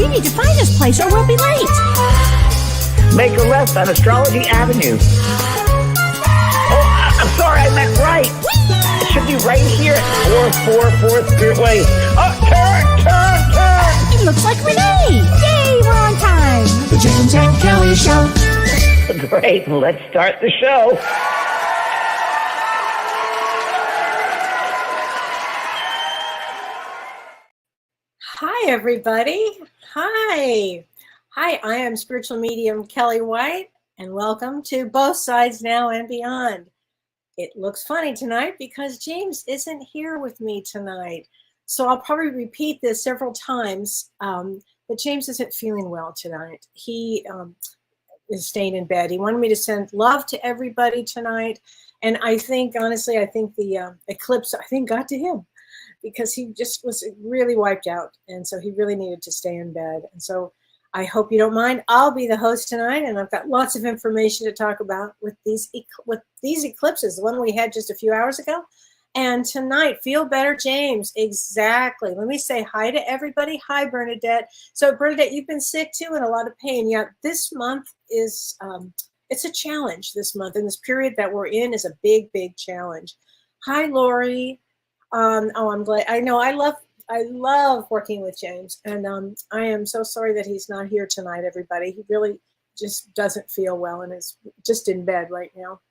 We need to find this place or we'll be late. Make a left on Astrology Avenue. Oh, I'm sorry, I meant right. It should be right here at 444 Spirit Way. Oh, turn! It looks like Renee. Yay, we're on time. The James and Kellee Show. Great, let's start the show. Hi, everybody. Hi, I am spiritual medium Kellee White, and welcome to Both Sides Now and Beyond. It looks funny tonight because James isn't here with me tonight, so I'll probably repeat this several times, but James isn't feeling well tonight. He is staying in bed. He wanted me to send love to everybody tonight, and I think, honestly, the eclipse, got to him, because he just was really wiped out. And so he really needed to stay in bed. And so I hope you don't mind. I'll be the host tonight, and I've got lots of information to talk about with these eclipses, the one we had just a few hours ago. And tonight, feel better, James. Exactly. Let me say hi to everybody. Hi, Bernadette. So Bernadette, you've been sick too, and a lot of pain. Yeah, this month is, it's a challenge this month. And this period that we're in is a big, big challenge. Hi, Lori. I'm glad. I know I love working with James, and I am so sorry that he's not here tonight, everybody. He really just doesn't feel well and is just in bed right now.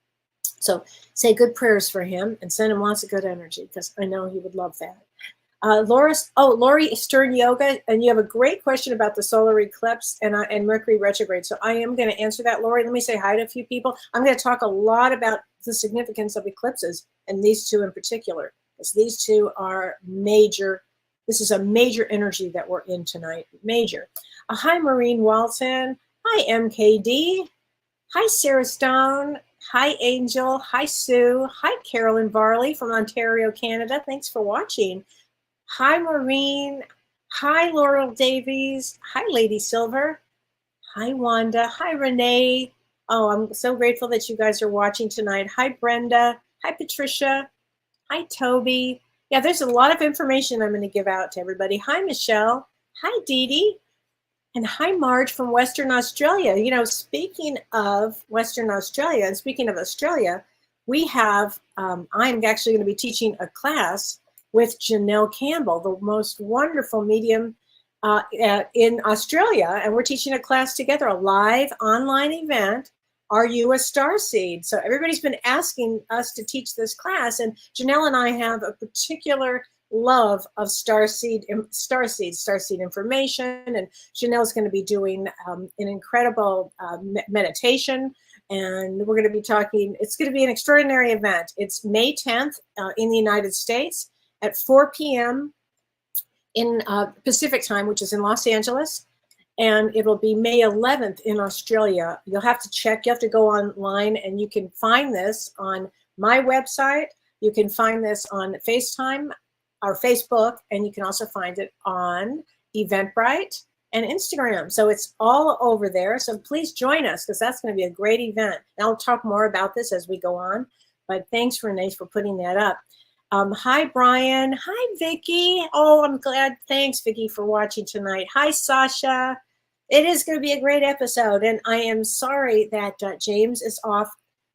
So say good prayers for him and send him lots of good energy, because I know he would love that. Lori Stern Yoga, and you have a great question about the solar eclipse and Mercury retrograde. So I am going to answer that, Lori. Let me say hi to a few people. I'm going to talk a lot about the significance of eclipses, and these two in particular. These two are major. This is a major energy that we're in tonight. Major. Hi, Maureen Walton. Hi, MKD. Hi, Sarah Stone. Hi, Angel. Hi, Sue. Hi, Carolyn Varley from Ontario, Canada. Thanks for watching. Hi, Maureen. Hi, Laurel Davies. Hi, Lady Silver. Hi, Wanda. Hi, Renee. Oh, I'm so grateful that you guys are watching tonight. Hi, Brenda. Hi, Patricia. Hi, Toby. Yeah, there's a lot of information I'm going to give out to everybody. Hi, Michelle. Hi, Dee Dee. And hi, Marge from Western Australia. You know, speaking of Western Australia, and speaking of Australia, we have, I'm actually going to be teaching a class with Janelle Campbell, the most wonderful medium in Australia. And we're teaching a class together, a live online event. Are you a starseed? So everybody's been asking us to teach this class, and Janelle and I have a particular love of starseed information, and Janelle's going to be doing an incredible meditation, and we're going to be talking. It's going to be an extraordinary event. It's May 10th in the United States at 4 p.m. in Pacific time, which is in Los Angeles. And it'll be May 11th in Australia. You'll have to check, you have to go online, and you can find this on my website. You can find this on FaceTime or Facebook, and you can also find it on Eventbrite and Instagram. So it's all over there. So please join us, because that's going to be a great event. And I'll talk more about this as we go on. But thanks, Renee, for putting that up. Hi, Brian. Hi, Vicki. Oh, I'm glad. Thanks, Vicki, for watching tonight. Hi, Sasha. It is going to be a great episode, and I am sorry that James is off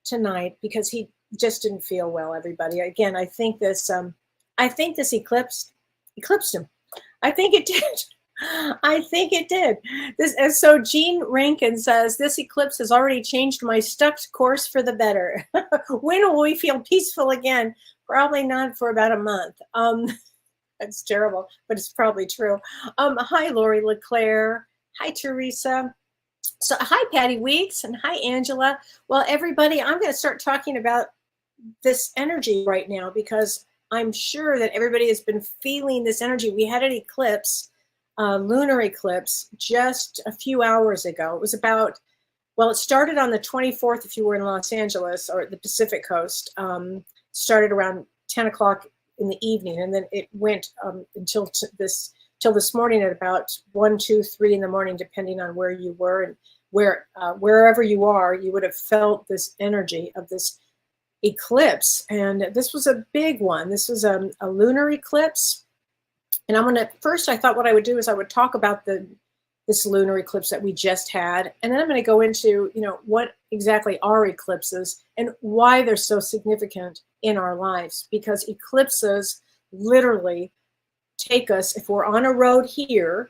tonight because he just didn't feel well, everybody. Again, I think this eclipsed him. I think it did. I think it did. And so Jean Rankin says, this eclipse has already changed my stuck course for the better. When will we feel peaceful again? Probably not for about a month. That's terrible, but it's probably true. Hi, Lori LeClaire. Hi, Teresa. So hi, Patty Weeks, and hi, Angela. Well, everybody, I'm going to start talking about this energy right now, because I'm sure that everybody has been feeling this energy. We had an eclipse, lunar eclipse, just a few hours ago. It was about, well, it started on the 24th if you were in Los Angeles or the Pacific Coast. Started around 10 o'clock in the evening, and then it went until this morning at about 1, 2, 3 in the morning, depending on where you were, and wherever you are, you would have felt this energy of this eclipse. And this was a big one. This was a lunar eclipse. And first I thought what I would do is I would talk about the this lunar eclipse that we just had. And then I'm going to go into, what exactly are eclipses and why they're so significant in our lives, because eclipses literally take us, if we're on a road here,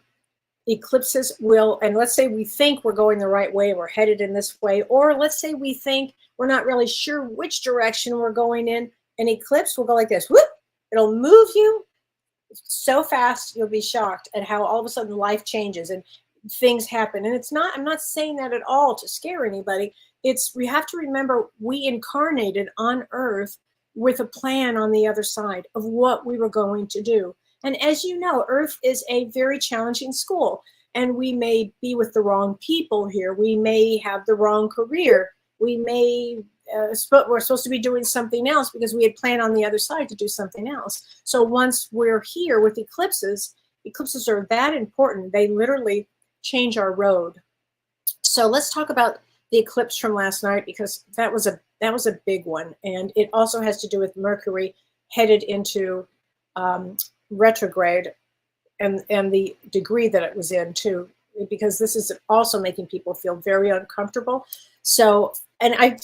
eclipses will, and let's say we think we're going the right way, we're headed in this way, or let's say we think we're not really sure which direction we're going in, an eclipse will go like this, whoop, it'll move you so fast you'll be shocked at how all of a sudden life changes and things happen. And I'm not saying that at all to scare anybody. We have to remember we incarnated on Earth with a plan on the other side of what we were going to do. And as you know, Earth is a very challenging school, and we may be with the wrong people here. We may have the wrong career. We may, we're supposed to be doing something else because we had planned on the other side to do something else. So once we're here with eclipses are that important. They literally change our road. So let's talk about the eclipse from last night, because that was a big one. And it also has to do with Mercury headed into retrograde and the degree that it was in too, because this is also making people feel very uncomfortable. So, and I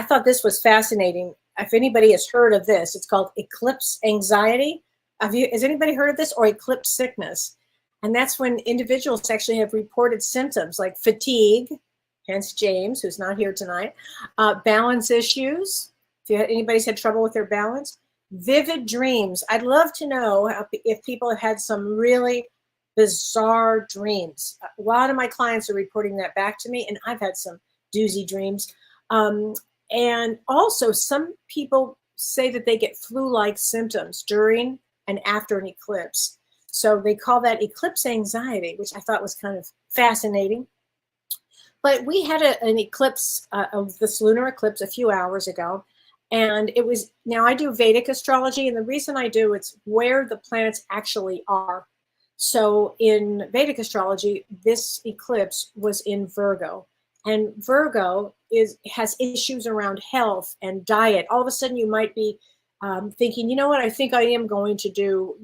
thought this was fascinating. If anybody has heard of this, it's called eclipse anxiety. Has anybody heard of this, or eclipse sickness? And that's when individuals actually have reported symptoms like fatigue, hence James, who's not here tonight, balance issues. If anybody's had trouble with their balance, vivid dreams. I'd love to know if people have had some really bizarre dreams. A lot of my clients are reporting that back to me, and I've had some doozy dreams. And also, some people say that they get flu-like symptoms during and after an eclipse. So they call that eclipse anxiety, which I thought was kind of fascinating. But we had an eclipse of this lunar eclipse a few hours ago. And it was, now I do Vedic astrology, and the reason I do, it's where the planets actually are. So in Vedic astrology, this eclipse was in Virgo, and Virgo has issues around health and diet. All of a sudden you might be thinking, you know what, I think I am going to do,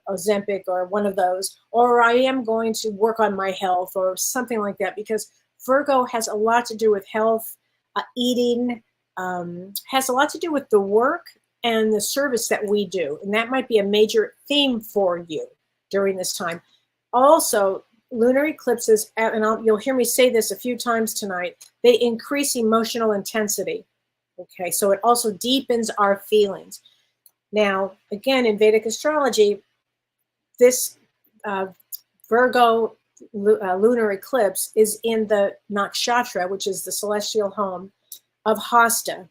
Ozempic or one of those, or I am going to work on my health or something like that, because Virgo has a lot to do with health, eating, has a lot to do with the work and the service that we do. And that might be a major theme for you during this time. Also, lunar eclipses, and you'll hear me say this a few times tonight, they increase emotional intensity. Okay, so it also deepens our feelings. Now, again, in Vedic astrology, this Virgo lunar eclipse is in the nakshatra, which is the celestial home of Hasta.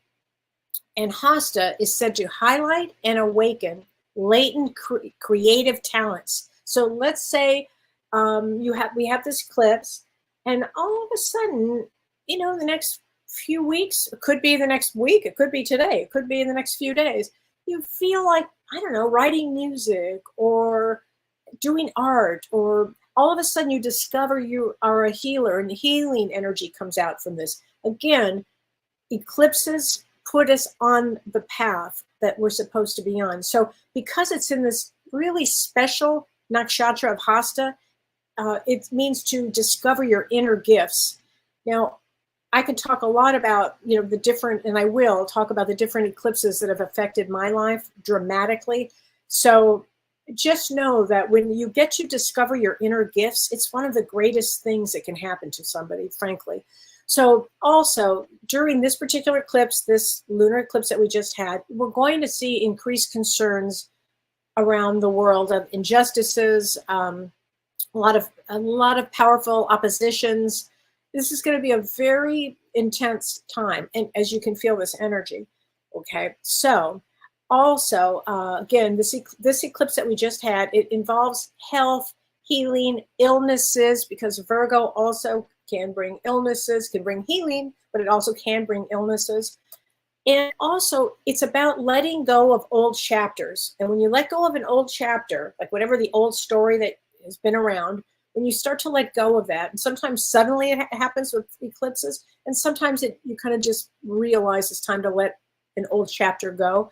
And Hasta is said to highlight and awaken latent creative talents. So let's say we have this eclipse, and all of a sudden, the next few weeks, it could be the next week, it could be today, it could be in the next few days, you feel like, I don't know, writing music or doing art, or all of a sudden you discover you are a healer and healing energy comes out from this. Again, eclipses put us on the path that we're supposed to be on. So because it's in this really special nakshatra of Hasta, it means to discover your inner gifts. Now, I could talk a lot about, the different, and I will talk about the different eclipses that have affected my life dramatically. So just know that when you get to discover your inner gifts, it's one of the greatest things that can happen to somebody, frankly. So also, during this particular eclipse, this lunar eclipse that we just had, we're going to see increased concerns around the world of injustices, a lot of powerful oppositions. This is going to be a very intense time, and as you can feel this energy. Okay, so also, again, this eclipse that we just had, it involves health, healing, illnesses, because Virgo also can bring illnesses, can bring healing, but it also can bring illnesses. And also, it's about letting go of old chapters. And when you let go of an old chapter, like whatever the old story that has been around, when you start to let go of that, and sometimes suddenly it happens with eclipses, and sometimes you kind of just realize it's time to let an old chapter go,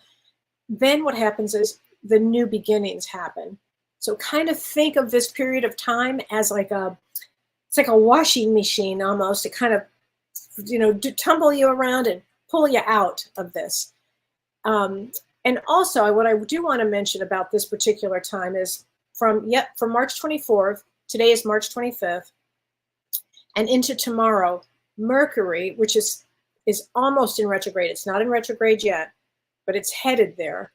then what happens is the new beginnings happen. So kind of think of this period of time as it's like a washing machine almost. It kind of, tumble you around and pull you out of this. And also, what I do want to mention about this particular time is from March 24th, today is March 25th, and into tomorrow, Mercury, which is almost in retrograde. It's not in retrograde yet, but it's headed there.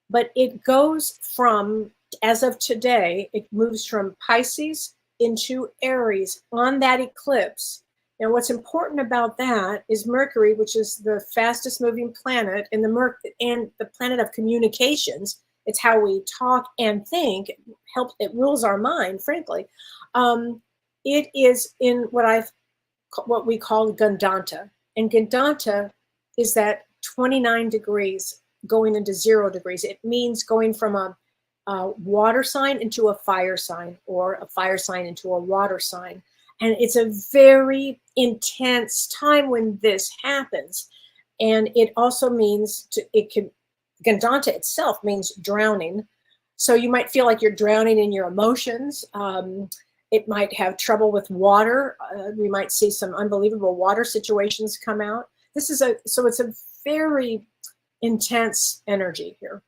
But it goes from, as of today, it moves from Pisces into Aries on that eclipse. Now, what's important about that is Mercury, which is the fastest moving planet and the planet of communications. It's how we talk and think. It rules our mind, frankly. It is in what we call Gandanta, and Gandanta is that 29 degrees going into 0 degrees. It means going from a water sign into a fire sign, or a fire sign into a water sign. And it's a very intense time when this happens. And it also means Gandanta itself means drowning. So you might feel like you're drowning in your emotions. It might have trouble with water. We might see some unbelievable water situations come out. So it's a very intense energy here.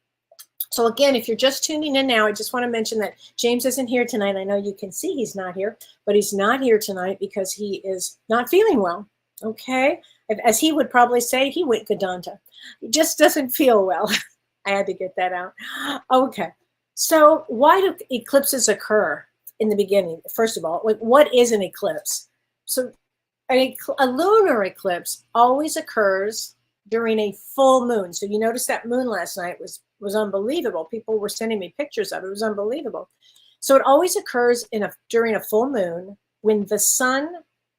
So again, if you're just tuning in now, I just want to mention that James isn't here tonight. I know you can see he's not here, but he's not here tonight because he is not feeling well, okay? As he would probably say, he went Gandanta. He just doesn't feel well. I had to get that out. Okay, so why do eclipses occur in the beginning? First of all, what is an eclipse? So a lunar eclipse always occurs during a full moon. So you noticed that moon last night was unbelievable. People were sending me pictures of it. It was unbelievable. So it always occurs during a full moon when the sun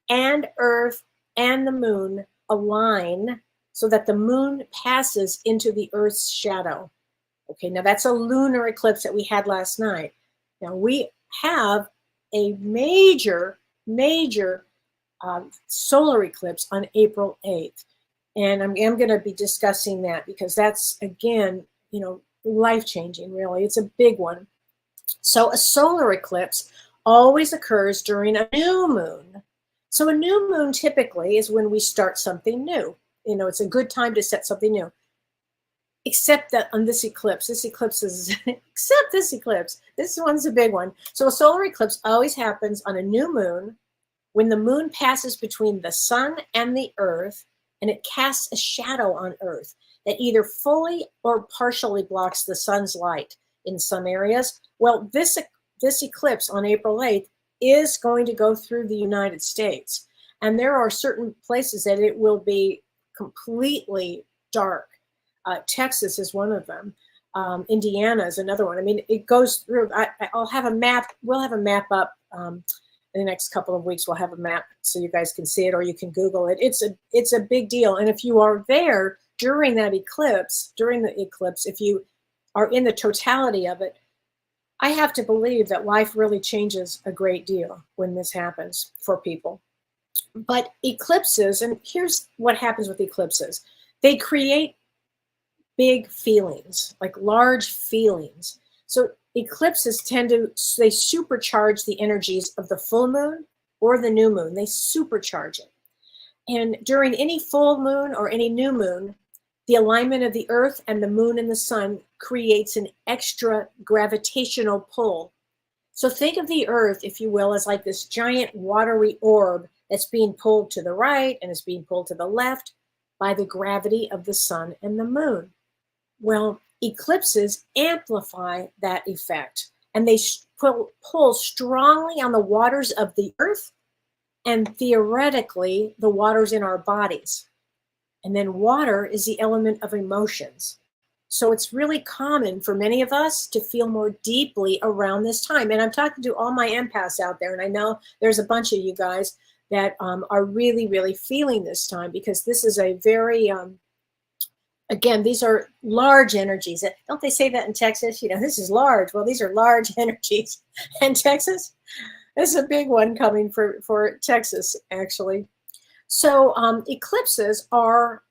and earth and the moon align so that the moon passes into the earth's shadow. Okay, now that's a lunar eclipse that we had last night. Now we have a major solar eclipse on April 8th. And I'm going to be discussing that because that's, again, life-changing, really. It's a big one. So a solar eclipse always occurs during a new moon. So a new moon typically is when we start something new. It's a good time to set something new. Except that on this eclipse this one's a big one. So a solar eclipse always happens on a new moon when the moon passes between the sun and the earth, and it casts a shadow on earth that either fully or partially blocks the sun's light in some areas. Well, this eclipse on April 8th is going to go through the United States. And there are certain places that it will be completely dark. Texas is one of them. Indiana is another one. I mean, it goes through. I'll have a map. We'll have a map up in the next couple of weeks. We'll have a map so you guys can see it, or you can Google it. It's a big deal. And if you are there during the eclipse, if you are in the totality of it, I have to believe that life really changes a great deal when this happens for people. But eclipses, and here's what happens with eclipses. They create big feelings, like large feelings. So eclipses they supercharge the energies of the full moon or the new moon. They supercharge it. And during any full moon or any new moon, the alignment of the earth and the moon and the sun creates an extra gravitational pull. So think of the earth, if you will, as like this giant watery orb that's being pulled to the right and is being pulled to the left by the gravity of the sun and the moon. Well, eclipses amplify that effect, and they pull strongly on the waters of the earth and theoretically the waters in our bodies. And then water is the element of emotions. So it's really common for many of us to feel more deeply around this time. And I'm talking to all my empaths out there, and I know there's a bunch of you guys that are really, really feeling this time, because this is a very, again, these are large energies. Don't they say that in Texas? This is large. Well, these are large energies. And Texas, this is a big one coming for Texas, actually. So eclipses are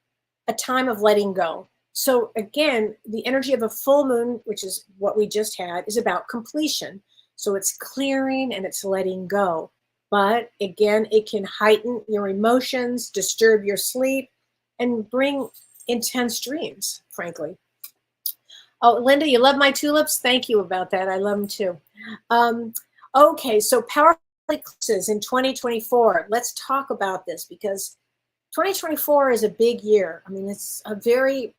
a time of letting go. So again, the energy of a full moon, which is what we just had, is about completion. So it's clearing and it's letting go. But again, it can heighten your emotions, disturb your sleep, and bring intense dreams, frankly. Oh, Linda, you love my tulips? Thank you about that. I love them too. Okay, so powerful eclipses in 2024. Let's talk about this because 2024 is a big year. I mean, it's a very,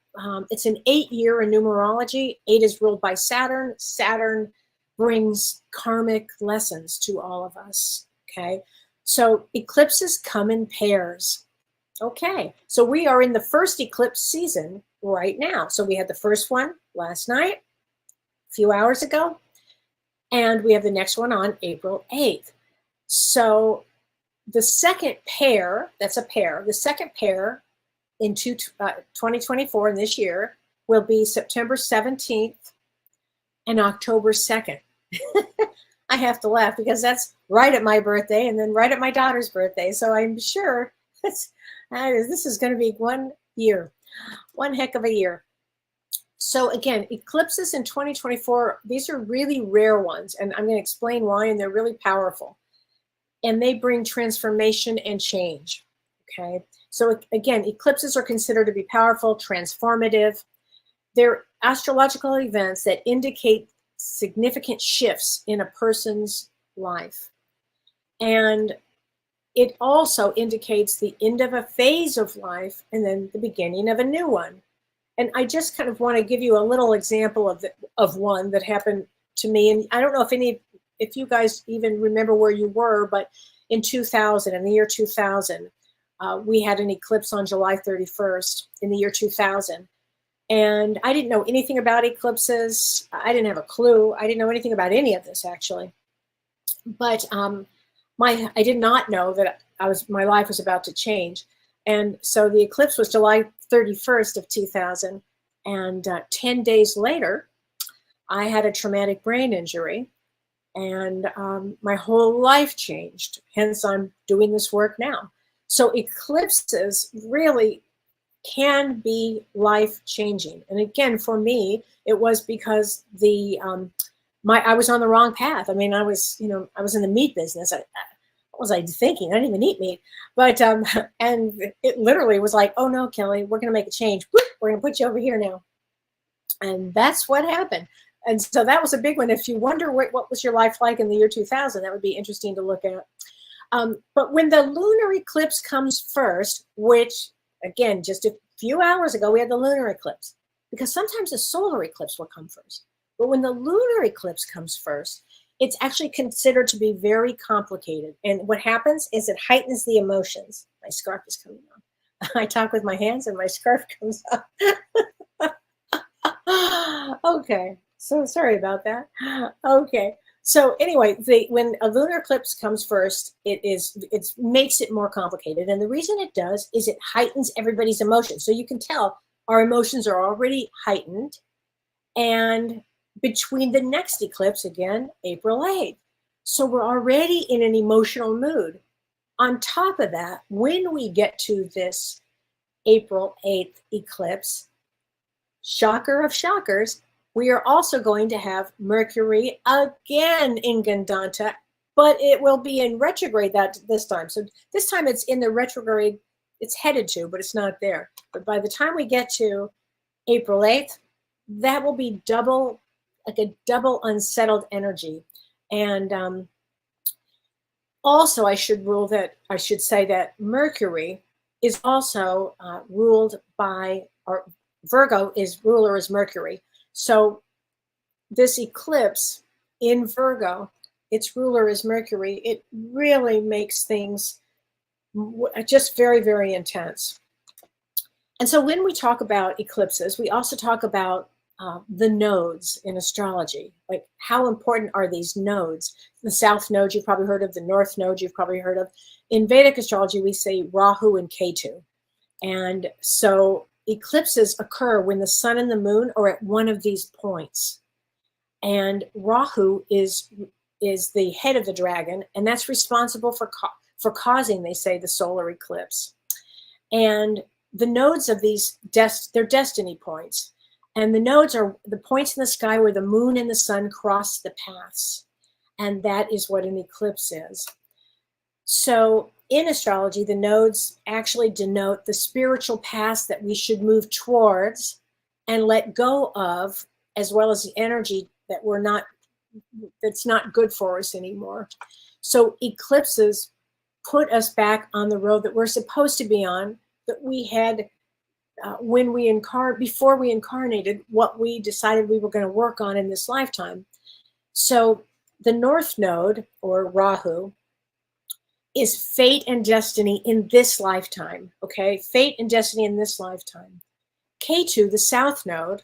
it's an 8-year in numerology. 8 is ruled by Saturn. Saturn brings karmic lessons to all of us, okay? So eclipses come in pairs. Okay, so we are in the first eclipse season right now. So we had the first one last night, a few hours ago, and we have the next one on April 8th. So the second pair, that's a pair, the second pair in 2024 in this year will be September 17th and October 2nd. I have to laugh because that's right at my birthday and then right at my daughter's birthday. So I'm sure this is going to be one year, one heck of a year. So again, eclipses in 2024, these are really rare ones, and I'm going to explain why, and they're really powerful. And they bring transformation and change, okay? So again, eclipses are considered to be powerful, transformative. They're astrological events that indicate significant shifts in a person's life. And it also indicates the end of a phase of life and then the beginning of a new one. And I just kind of want to give you a little example of one that happened to me. And I don't know if you guys even remember where you were, but in the year 2000, we had an eclipse on July 31st in the year 2000. And I didn't know anything about eclipses. I didn't have a clue. I didn't know anything about any of this, actually. But I did not know that my life was about to change. And so the eclipse was July 31st of 2000. And 10 days later, I had a traumatic brain injury. And my whole life changed. Hence, I'm doing this work now. So eclipses really can be life-changing. And again, for me, it was because I was on the wrong path. I mean, I was in the meat business. What was I thinking? I didn't even eat meat. But, and it literally was like, oh no, Kellee, we're going to make a change. Whoop, we're going to put you over here now. And that's what happened. And so that was a big one. If you wonder what was your life like in the year 2000, that would be interesting to look at. But when the lunar eclipse comes first, which, again, just a few hours ago, we had the lunar eclipse, because sometimes the solar eclipse will come first. But when the lunar eclipse comes first, it's actually considered to be very complicated. And what happens is it heightens the emotions. My scarf is coming on. I talk with my hands and my scarf comes up. Okay. So sorry about that. Okay. So anyway, when a lunar eclipse comes first, it makes it more complicated. And the reason it does is it heightens everybody's emotions. So you can tell our emotions are already heightened. And between the next eclipse, again, April 8th. So we're already in an emotional mood. On top of that, when we get to this April 8th eclipse, shocker of shockers, we are also going to have Mercury again in Gandanta, but it will be in retrograde this time. So this time it's in the retrograde, it's headed to, but it's not there. But by the time we get to April 8th, that will be like a double unsettled energy. And also I should say that Mercury is also ruled by, or Virgo ruler is Mercury. So this eclipse in Virgo, its ruler is Mercury. It really makes things just very, very intense. And so when we talk about eclipses, we also talk about the nodes in astrology. Like, how important are these nodes? The South Node you've probably heard of, the North Node you've probably heard of. In Vedic astrology, we say Rahu and Ketu. And so eclipses occur when the sun and the moon are at one of these points. And Rahu is the head of the dragon, and that's responsible for causing, they say, the solar eclipse. And the nodes of these, they're destiny points. And the nodes are the points in the sky where the moon and the sun cross the paths. And that is what an eclipse is. So in astrology, the nodes actually denote the spiritual paths that we should move towards and let go of, as well as the energy that that's not good for us anymore. So eclipses put us back on the road that we're supposed to be on, that we had before we incarnated, what we decided we were going to work on in this lifetime. So the North Node, or Rahu, is fate and destiny in this lifetime, okay? Fate and destiny in this lifetime. K2, the South Node,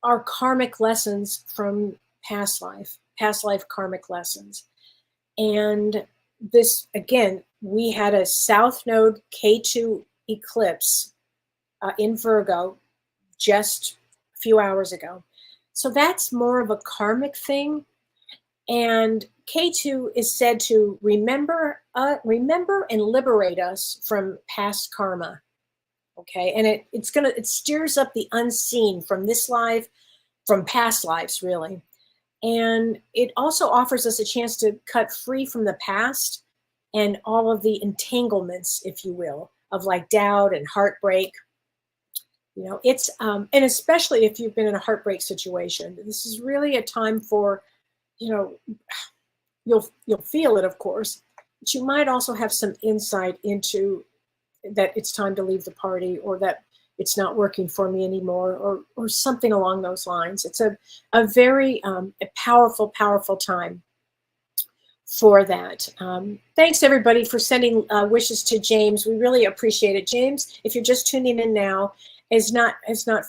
are karmic lessons from past life karmic lessons. And this, again, we had a South Node K2 eclipse in Virgo just a few hours ago. So that's more of a karmic thing. And K2 is said to remember and liberate us from past karma. Okay, and it stirs up the unseen from this life, from past lives, really. And it also offers us a chance to cut free from the past and all of the entanglements, if you will, of like doubt and heartbreak. You know, it's and especially if you've been in a heartbreak situation, this is really a time for, you know, you'll feel it, of course, but you might also have some insight into that it's time to leave the party, or that it's not working for me anymore, or something along those lines. It's a very a powerful time for that. Thanks everybody for sending wishes to James. We really appreciate it. James, if you're just tuning in now, is not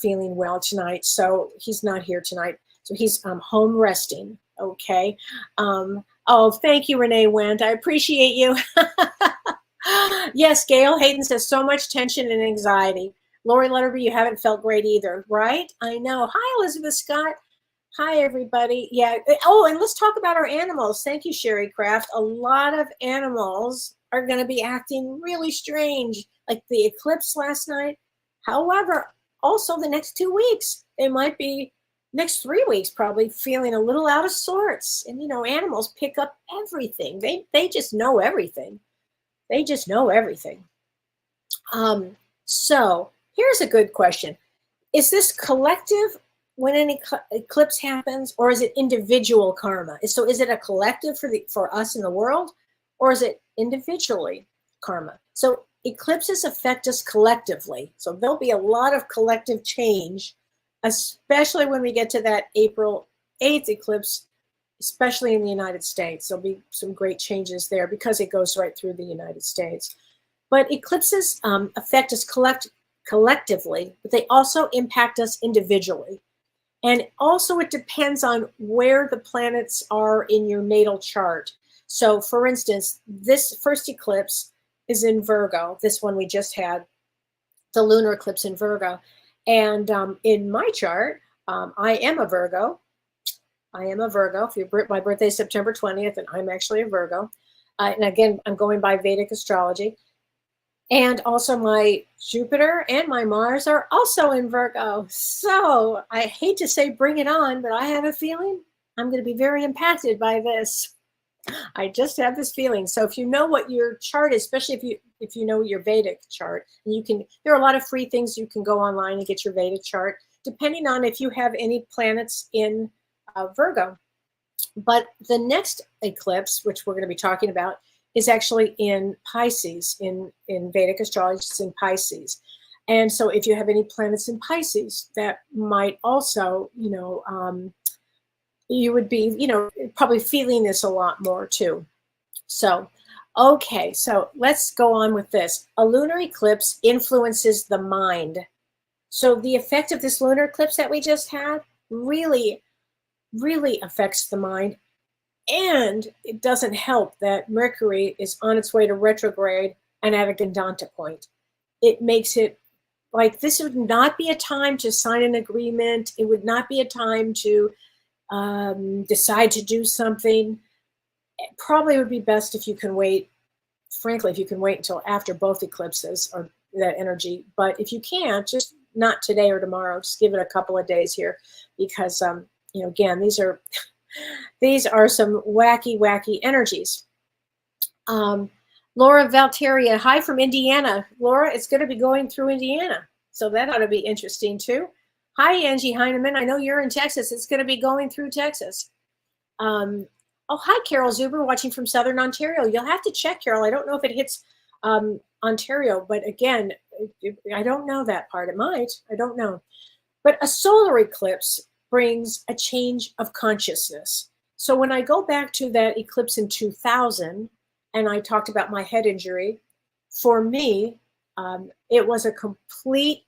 feeling well tonight, so he's not here tonight. So he's home resting. Okay. Oh, thank you, Renee Wendt. I appreciate you. Yes, Gail Hayden says so much tension and anxiety. Lori Letterby, you haven't felt great either, right? I know. Hi, Elizabeth Scott. Hi, everybody. Yeah. Oh, and let's talk about our animals. Thank you, Sherry Craft. A lot of animals are going to be acting really strange, like the eclipse last night. However, also the next 2 weeks, they might be, next 3 weeks probably, feeling a little out of sorts. And, you know, animals pick up everything. They just know everything. They just know everything. So here's a good question. Is this collective when an eclipse happens, or is it individual karma? So is it a collective for us in the world, or is it individually karma? So eclipses affect us collectively. So there'll be a lot of collective change, especially when we get to that April 8th eclipse, especially in the United States. There'll be some great changes there because it goes right through the United States. But eclipses affect us collectively, but they also impact us individually. And also it depends on where the planets are in your natal chart. So for instance, this first eclipse is in Virgo, this one we just had, the lunar eclipse in Virgo. And in my chart, I am a Virgo. My birthday is September 20th, and I'm actually a Virgo. And again, I'm going by Vedic astrology. And also my Jupiter and my Mars are also in Virgo. So I hate to say bring it on, but I have a feeling I'm going to be very impacted by this. I just have this feeling. So if you know what your chart is, especially if you know your Vedic chart, and there are a lot of free things you can go online and get your Vedic chart, depending on if you have any planets in Virgo. But the next eclipse, which we're going to be talking about, is actually in Pisces. In Vedic astrology, it's in Pisces. And so if you have any planets in Pisces, that might also, you would be, probably feeling this a lot more too. So, okay, so let's go on with this. A lunar eclipse influences the mind. So the effect of this lunar eclipse that we just had really affects the mind. And it doesn't help that Mercury is on its way to retrograde and at a Gandanta point. It makes it like this would not be a time to sign an agreement. It would not be a time to decide to do something. It probably would be best if you can wait, frankly, if you can wait until after both eclipses, or that energy. But if you can't, just not today or tomorrow, just give it a couple of days here, because again, these are some wacky energies. Laura Valteria, hi from Indiana. Laura, it's going to be going through Indiana, so that ought to be interesting too. Hi, Angie Heineman. I know you're in Texas. It's going to be going through Texas. Oh, hi, Carol Zuber, watching from Southern Ontario. You'll have to check, Carol. I don't know if it hits Ontario, but again, I don't know that part. It might. I don't know. But a solar eclipse brings a change of consciousness. So when I go back to that eclipse in 2000, and I talked about my head injury, for me, it was a complete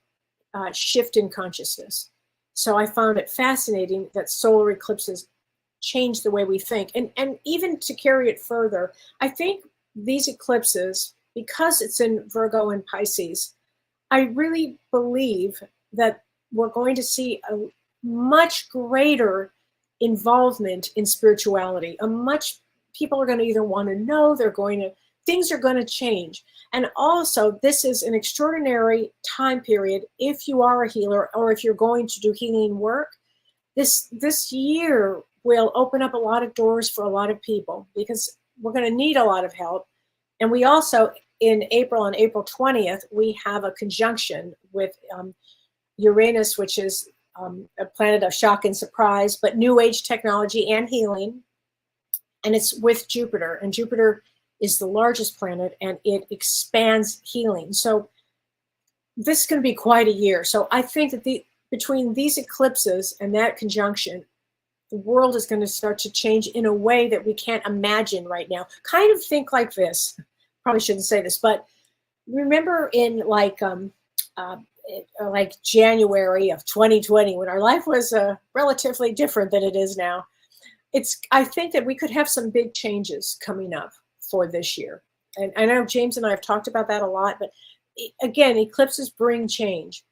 shift in consciousness. So I found it fascinating that solar eclipses change the way we think. And even to carry it further, I think these eclipses, because it's in Virgo and Pisces, I really believe that we're going to see a much greater involvement in spirituality. People are going to either want to know, things are going to change. And also, this is an extraordinary time period if you are a healer or if you're going to do healing work. This year will open up a lot of doors for a lot of people, because we're going to need a lot of help. And we also, in April, on April 20th, we have a conjunction with Uranus, which is a planet of shock and surprise, but new age technology and healing. And it's with Jupiter, and Jupiter is the largest planet, and it expands healing. So this is going to be quite a year. So I think that between these eclipses and that conjunction, the world is going to start to change in a way that we can't imagine right now. Kind of think like this. Probably shouldn't say this, but remember in like January of 2020, when our life was relatively different than it is now. I think that we could have some big changes coming up for this year. And I know James and I have talked about that a lot, but again, eclipses bring change.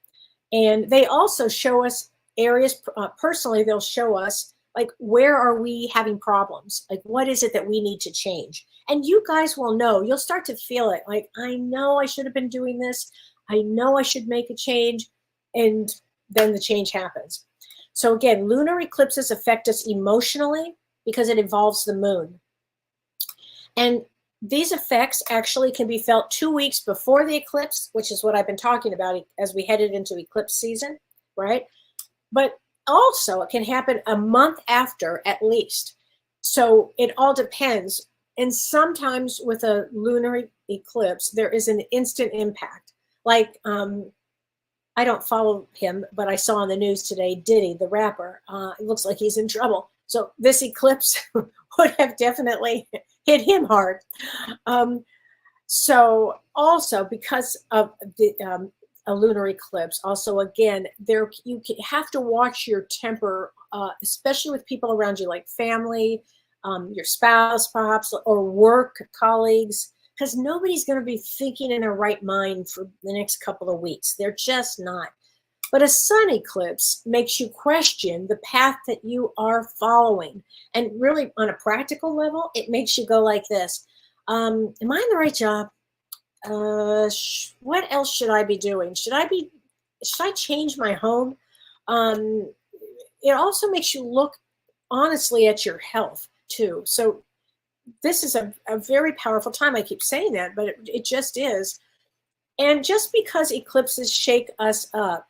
And they also show us areas, personally, they'll show us, like, where are we having problems? Like, what is it that we need to change? And you guys will know, you'll start to feel it. Like, I know I should have been doing this. I know I should make a change. And then the change happens. So again, lunar eclipses affect us emotionally because it involves the moon. And these effects actually can be felt 2 weeks before the eclipse, which is what I've been talking about as we headed into eclipse season, right? But also it can happen a month after at least. So it all depends. And sometimes with a lunar eclipse, there is an instant impact. Like, I don't follow him, but I saw on the news today, Diddy, the rapper, it looks like he's in trouble. So this eclipse would have definitely hit him hard. So also because of the a lunar eclipse, also again, you have to watch your temper, especially with people around you, like family, your spouse perhaps, or work colleagues, because nobody's going to be thinking in their right mind for the next couple of weeks. They're just not. But a sun eclipse makes you question the path that you are following. And really, on a practical level, it makes you go like this. Am I in the right job? What else should I be doing? Should I change my home? It also makes you look honestly at your health too. So this is a very powerful time. I keep saying that, but it just is. And just because eclipses shake us up,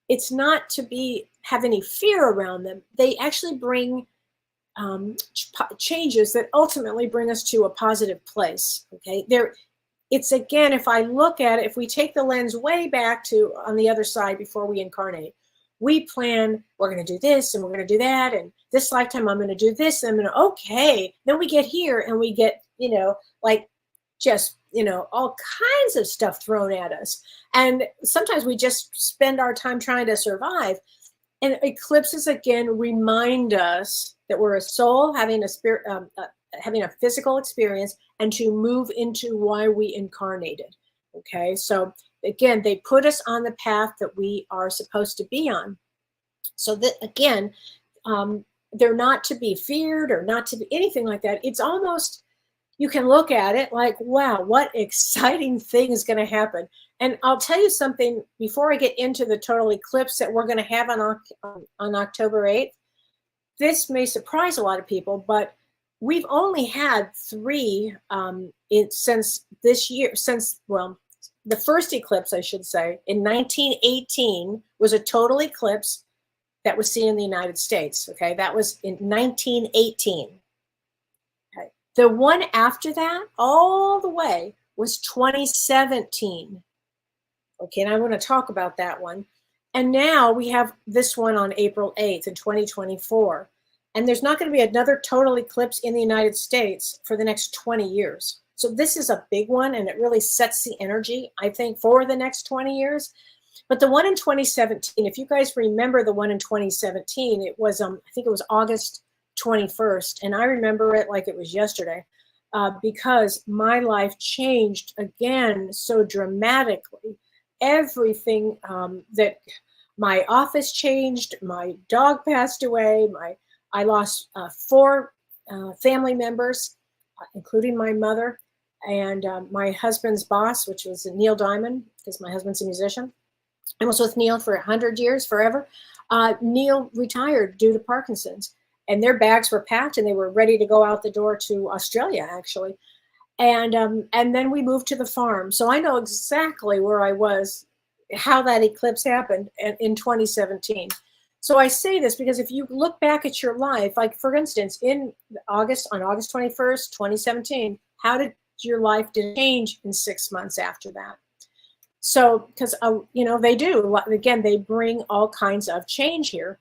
it's not to have any fear around them. They actually bring changes that ultimately bring us to a positive place. Okay, it's again, if I look at it, if we take the lens way back to on the other side before we incarnate, we plan, we're going to do this and we're going to do that, and this lifetime I'm going to do this, and okay, then we get here and we get, all kinds of stuff thrown at us. And sometimes we just spend our time trying to survive. And eclipses, again, remind us that we're a soul having a spirit, having a physical experience, and to move into why we incarnated. Okay, so again, they put us on the path that we are supposed to be on. So that, again, they're not to be feared or not to be anything like that. It's almost, you can look at it like, wow, what exciting thing is going to happen. And I'll tell you something before I get into the total eclipse that we're going to have on October 8th. This may surprise a lot of people, but we've only had 3 since this year, well, the first eclipse, I should say, in 1918 was a total eclipse that was seen in the United States. Okay, that was in 1918. Okay. The one after that, all the way, was 2017. Okay, and I want to talk about that one. And now we have this one on April 8th in 2024. And there's not going to be another total eclipse in the United States for the next 20 years. So this is a big one, and it really sets the energy, I think, for the next 20 years. But the one in 2017, if you guys remember the one in 2017, it was, I think it was August 21st. And I remember it like it was yesterday because my life changed again so dramatically. Everything that my office changed, my dog passed away, I lost 4 family members, including my mother and my husband's boss, which was Neil Diamond, because my husband's a musician. I was with Neil for 100 years, forever. Neil retired due to Parkinson's, and their bags were packed and they were ready to go out the door to Australia, actually. And then we moved to the farm. So I know exactly where I was, how that eclipse happened in 2017. So I say this because if you look back at your life, like for instance, on August 21st, 2017, how did your life change in 6 months after that? So, because, they do, again, they bring all kinds of change here.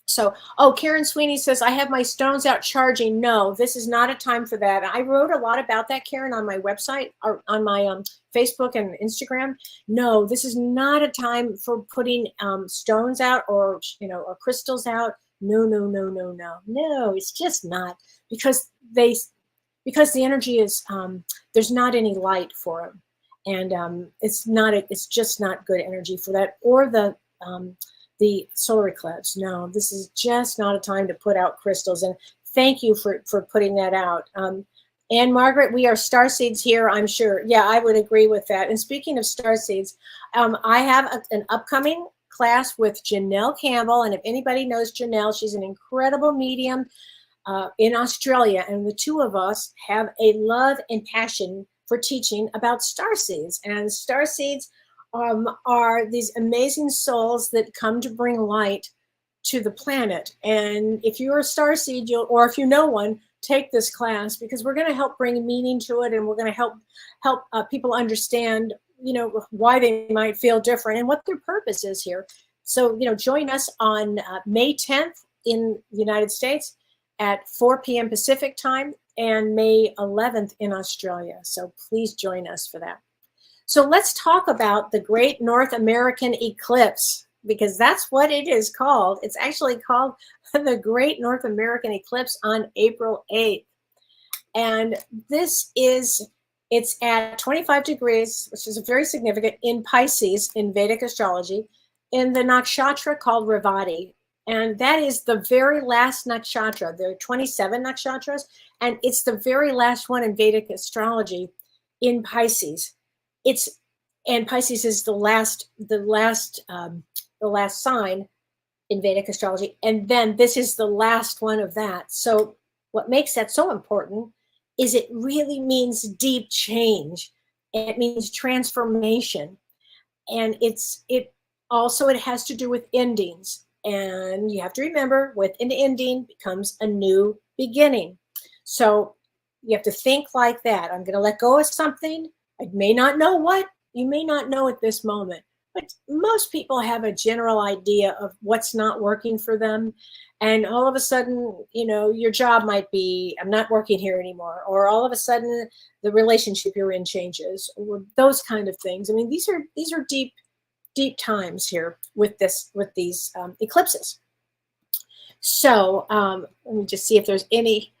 So, Karen Sweeney says, I have my stones out charging. No, this is not a time for that. I wrote a lot about that, Karen, on my website or on my Facebook and Instagram. No, this is not a time for putting stones out or crystals out. No, no, no, no, no. No, it's just not, because the energy is, there's not any light for them. And it's just not good energy for that, or the solar eclipse. No, this is just not a time to put out crystals. And thank you for putting that out. And Margaret, we are starseeds here, I'm sure. Yeah, I would agree with that. And speaking of starseeds, I have an upcoming class with Janelle Campbell. And if anybody knows Janelle, she's an incredible medium in Australia. And the two of us have a love and passion for teaching about starseeds. And starseeds are these amazing souls that come to bring light to the planet. And if you're a starseed, or if you know one, take this class, because we're going to help bring meaning to it, and we're going to help people understand, why they might feel different and what their purpose is here. So, join us on May 10th in the United States at 4 p.m. Pacific time, and May 11th in Australia. So please join us for that. So let's talk about the Great North American Eclipse, because that's what it is called. It's actually called the Great North American Eclipse on April 8th. And it's at 25 degrees, which is very significant, in Pisces in Vedic astrology, in the nakshatra called Revati. And that is the very last nakshatra. There are 27 nakshatras, and it's the very last one in Vedic astrology in Pisces. And Pisces is the last sign in Vedic astrology, and then this is the last one of that. So what makes that so important is it really means deep change, and it means transformation, and it has to do with endings. And you have to remember, with an ending becomes a new beginning. So you have to think like that. I'm going to let go of something. I may not know what. You may not know at this moment. But most people have a general idea of what's not working for them. And all of a sudden, your job might be, I'm not working here anymore. Or all of a sudden, the relationship you're in changes. Or those kind of things. I mean, these are deep times here with these eclipses. So let me just see if there's any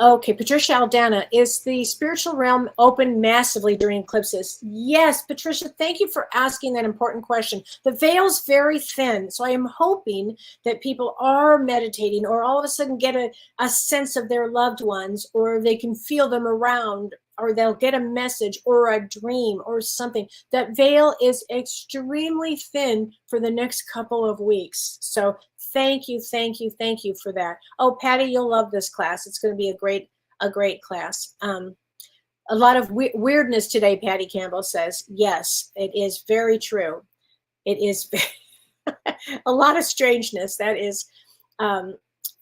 Okay, Patricia Aldana, is the spiritual realm open massively during eclipses? Yes, Patricia, thank you for asking that important question. The veil's very thin, so I am hoping that people are meditating or all of a sudden get a sense of their loved ones, or they can feel them around, or they'll get a message or a dream or something. That veil is extremely thin for the next couple of weeks. So thank you, thank you, thank you for that. Oh, Patty, you'll love this class. It's going to be a great class. A lot of weirdness today, Patty Campbell says. Yes, it is very true. It is a lot of strangeness. That is.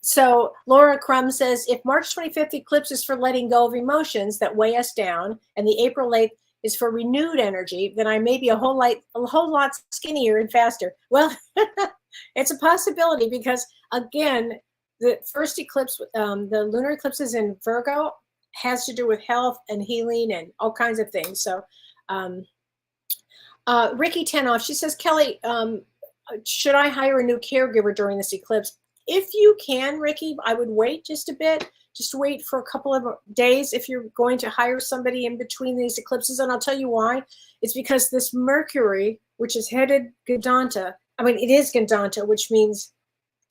So Laura Crum says, if March 25th eclipse is for letting go of emotions that weigh us down, and the April 8th is for renewed energy, then I may be a whole lot skinnier and faster. Well, it's a possibility because, again, the first eclipse, the lunar eclipses in Virgo, has to do with health and healing and all kinds of things. So Ricky Tenoff, she says, Kellee, should I hire a new caregiver during this eclipse? If you can, Ricky, I would wait just a bit. Just wait for a couple of days if you're going to hire somebody in between these eclipses. And I'll tell you why. It's because this Mercury, which is headed Gandanta, I mean, it is Gandanta, which means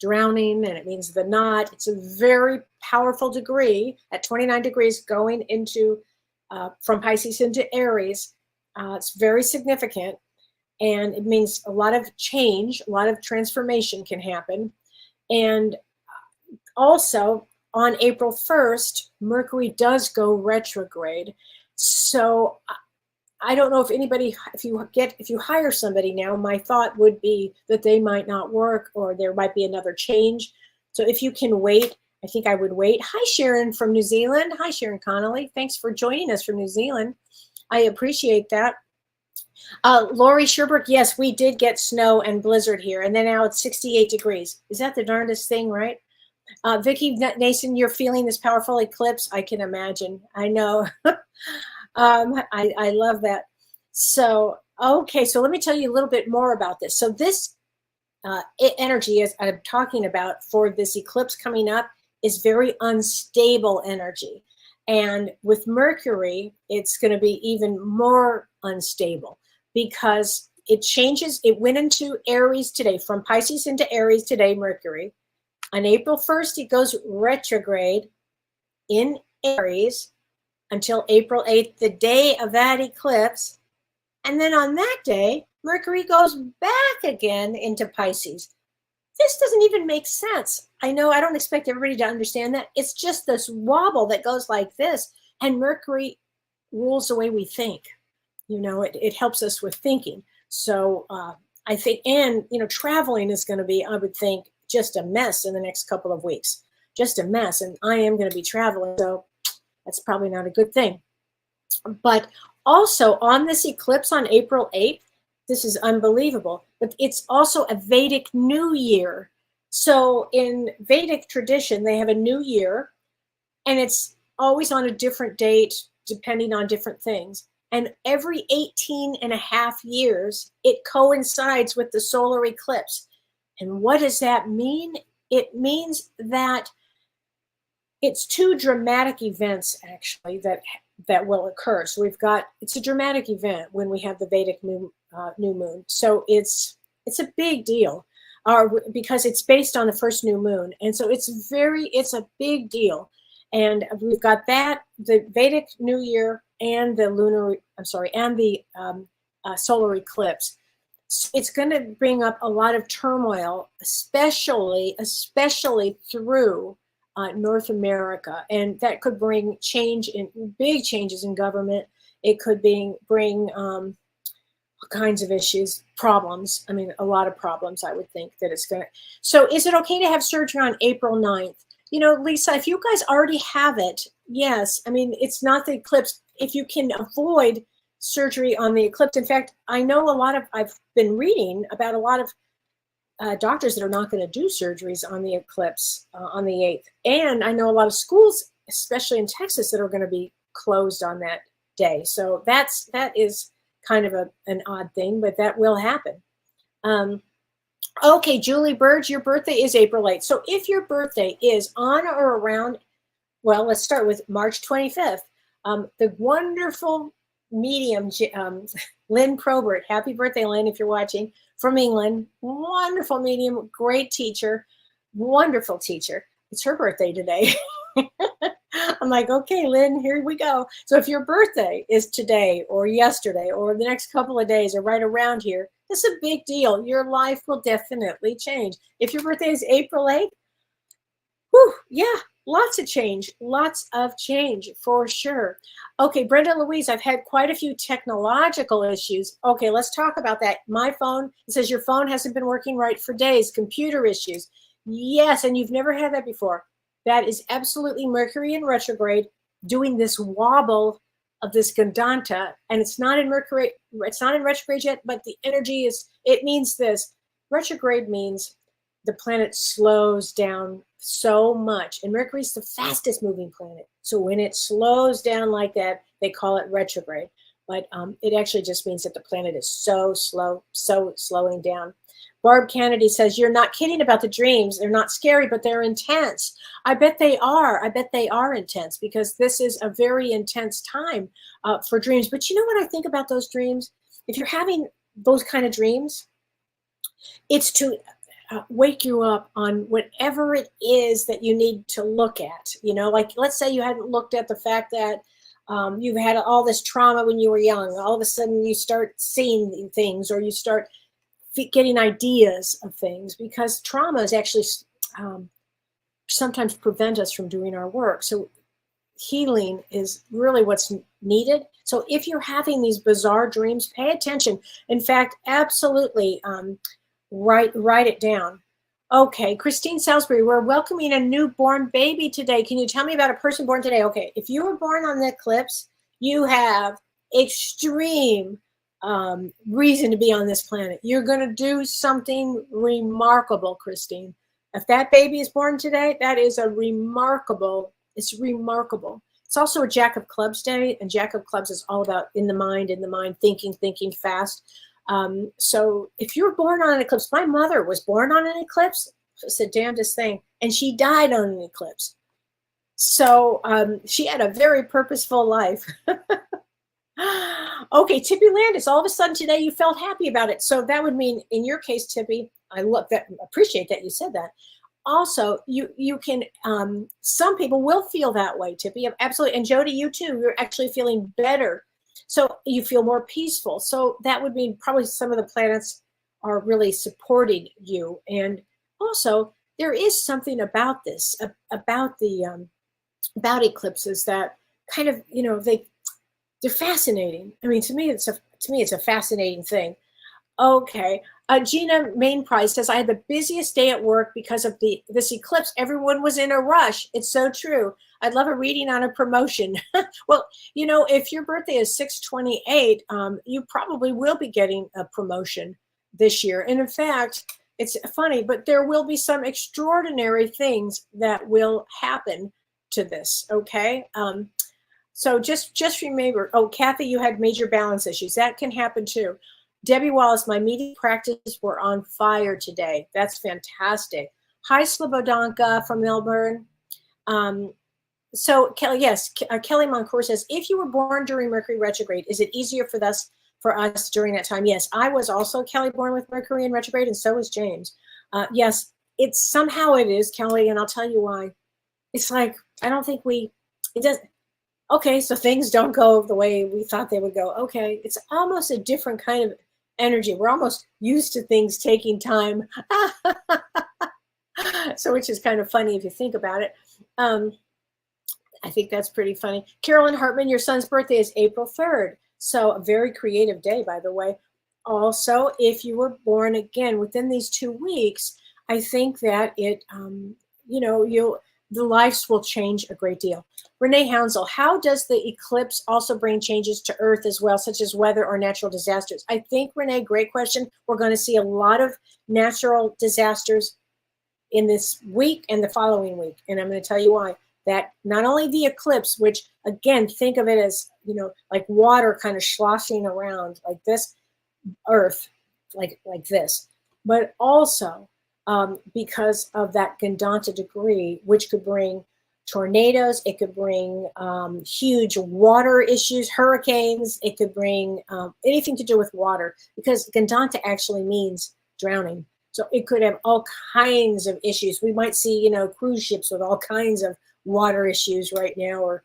drowning, and it means the knot. It's a very powerful degree at 29 degrees going into, from Pisces into Aries. It's very significant. And it means a lot of change, a lot of transformation can happen. And also on April 1st, Mercury does go retrograde. So I don't know if anybody, if you hire somebody now, my thought would be that they might not work or there might be another change. So if you can wait, I think I would wait. Hi, Sharon from New Zealand. Hi, Sharon Connolly. Thanks for joining us from New Zealand. I appreciate that. Lori Sherbrooke, yes, we did get snow and blizzard here, and then now it's 68 degrees. Is that the darndest thing, right? Vicki Nason, you're feeling this powerful eclipse? I can imagine. I know. I love that. So, okay, so let me tell you a little bit more about this. So this energy, as I'm talking about for this eclipse coming up, is very unstable energy. And with Mercury, it's going to be even more unstable because it changes. It went into Aries today, from Pisces into Aries today, Mercury. On April 1st, it goes retrograde in Aries until April 8th, the day of that eclipse. And then on that day, Mercury goes back again into Pisces. This doesn't even make sense. I know I don't expect everybody to understand that. It's just this wobble that goes like this. And Mercury rules the way we think. You know, it helps us with thinking. So I think, and, you know, traveling is going to be, I would think, just a mess in the next couple of weeks. Just a mess. And I am going to be traveling. So that's probably not a good thing. But also on this eclipse on April 8th, this is unbelievable, but it's also a Vedic New Year. So in Vedic tradition, they have a new year, and it's always on a different date, depending on different things. And every 18 and a half years, it coincides with the solar eclipse. And what does that mean? It means that it's two dramatic events, actually, that will occur. So it's a dramatic event when we have the Vedic new moon. So it's a big deal because it's based on the first new moon. And so it's a big deal. And we've got that, the Vedic New Year and the solar eclipse. So it's going to bring up a lot of turmoil, especially through North America, and that could bring big changes in government. It could bring all kinds of issues, problems. I mean, a lot of problems, I would think that it's going to. So is it okay to have surgery on April 9th? You know, Lisa, if you guys already have it, yes. I mean, it's not the eclipse. If you can avoid surgery on the eclipse. In fact, I know I've been reading about a lot of doctors that are not going to do surgeries on the eclipse on the 8th. And I know a lot of schools, especially in Texas, that are going to be closed on that day. So that is kind of an odd thing, but that will happen. Okay, Julie Burge, your birthday is April 8th. So if your birthday is on or around well, let's start with March 25th. The wonderful medium, Lynn Probert. Happy birthday, Lynn, if you're watching, from England. Wonderful medium, great teacher, wonderful teacher. It's her birthday today. I'm like, okay, Lynn, here we go. So if your birthday is today or yesterday or the next couple of days or right around here, it's a big deal. Your life will definitely change. If your birthday is April 8th, whew, yeah, lots of change for sure. Okay, Brenda Louise, I've had quite a few technological issues. Okay, let's talk about that. My phone, it says your phone hasn't been working right for days. Computer issues. Yes, and you've never had that before. That is absolutely Mercury in retrograde doing this wobble of this Gandanta, and it's not in Mercury, it's not in retrograde yet, but the energy is, it means this. Retrograde means the planet slows down so much, and Mercury's the fastest moving planet. So when it slows down like that, they call it retrograde. But it actually just means that the planet is so slow, so slowing down. Barb Kennedy says, you're not kidding about the dreams. They're not scary, but they're intense. I bet they are. I bet they are intense because this is a very intense time for dreams. But you know what I think about those dreams? If you're having those kind of dreams, it's to wake you up on whatever it is that you need to look at. You know, like let's say you hadn't looked at the fact that you've had all this trauma when you were young. All of a sudden you start seeing things, or you start getting ideas of things, because trauma is actually sometimes prevent us from doing our work. So healing is really what's needed. So if you're having these bizarre dreams, pay attention. In fact, absolutely write it down. Okay, Christine Salisbury, we're welcoming a newborn baby today. Can you tell me about a person born today? Okay, if you were born on the eclipse, you have extreme reason to be on this planet. You're going to do something remarkable, Christine. If that baby is born today, that is a remarkable, it's remarkable. It's also a Jack of Clubs day, and Jack of Clubs is all about in the mind, thinking fast. So if you're born on an eclipse, my mother was born on an eclipse. It's the damnedest thing. And she died on an eclipse. So she had a very purposeful life. Okay, Tippy Landis, all of a sudden today you felt happy about it. So that would mean in your case, Tippy, I love that, appreciate that you said that. Also, you can, some people will feel that way, Tippy, absolutely. And Jody, you too, you're actually feeling better. So you feel more peaceful. So that would mean probably some of the planets are really supporting you. And also there is something about this, about the, about eclipses that kind of, you know, they're fascinating. I mean, to me, it's a fascinating thing. Okay. Gina Main Price says, I had the busiest day at work because of this eclipse. Everyone was in a rush. It's so true. I'd love a reading on a promotion. Well, you know, if your birthday is 6/28, you probably will be getting a promotion this year. And in fact, it's funny, but there will be some extraordinary things that will happen to this. Okay. So just remember, oh, Kathy, you had major balance issues. That can happen too. Debbie Wallace, my meeting practice were on fire today. That's fantastic. Hi, Slobodanka from Melbourne. So Kelly, yes, Kelly Moncourt says, if you were born during Mercury retrograde, is it easier for us during that time? Yes, I was also, Kelly, born with Mercury in retrograde, and so was James. Yes, it is, Kelly, and I'll tell you why. It's like, I don't think it doesn't. Okay, so things don't go the way we thought they would go. Okay, it's almost a different kind of energy. We're almost used to things taking time. So, which is kind of funny if you think about it. I think that's pretty funny. Carolyn Hartman, your son's birthday is April 3rd. So a very creative day, by the way. Also, if you were born again within these 2 weeks, I think that it, the lives will change a great deal. Renee Hounsel, how does the eclipse also bring changes to Earth as well, such as weather or natural disasters? I think, Renee, great question. We're going to see a lot of natural disasters in this week and the following week. And I'm going to tell you why. That not only the eclipse, which again, think of it as, like water kind of sloshing around like this, Earth, like this, but also because of that Gandanta degree, which could bring tornadoes. It could bring huge water issues, hurricanes. It could bring anything to do with water, because Gandanta actually means drowning. So it could have all kinds of issues. We might see, cruise ships with all kinds of water issues right now, or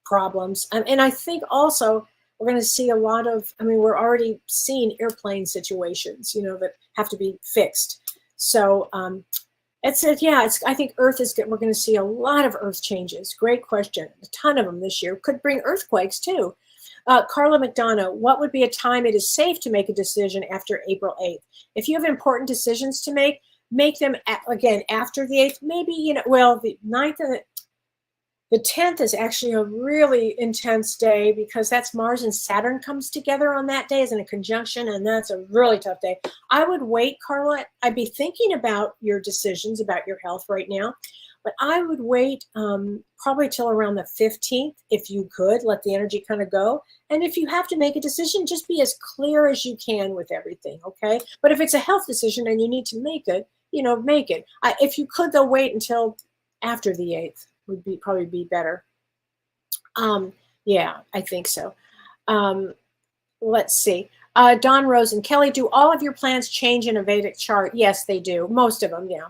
problems. And I think also we're going to see a lot of, we're already seeing airplane situations, that have to be fixed. So I think Earth we're going to see a lot of Earth changes. Great question. A ton of them this year. Could bring earthquakes too. Carla McDonough, what would be a time it is safe to make a decision after April 8th? If you have important decisions to make them, again, after the 8th, maybe, the 9th and the 10th is actually a really intense day, because that's Mars and Saturn comes together on that day as in a conjunction, and that's a really tough day. I would wait, Carla. I'd be thinking about your decisions about your health right now, but I would wait probably till around the 15th, if you could, let the energy kind of go. And if you have to make a decision, just be as clear as you can with everything, okay? But if it's a health decision and you need to make it, make it. If you could, though, wait until after the 8th. Would probably be better. Yeah, I think so. Let's see. Don Rosen, Kellee, do all of your plans change in a Vedic chart? Yes, they do. Most of them, yeah.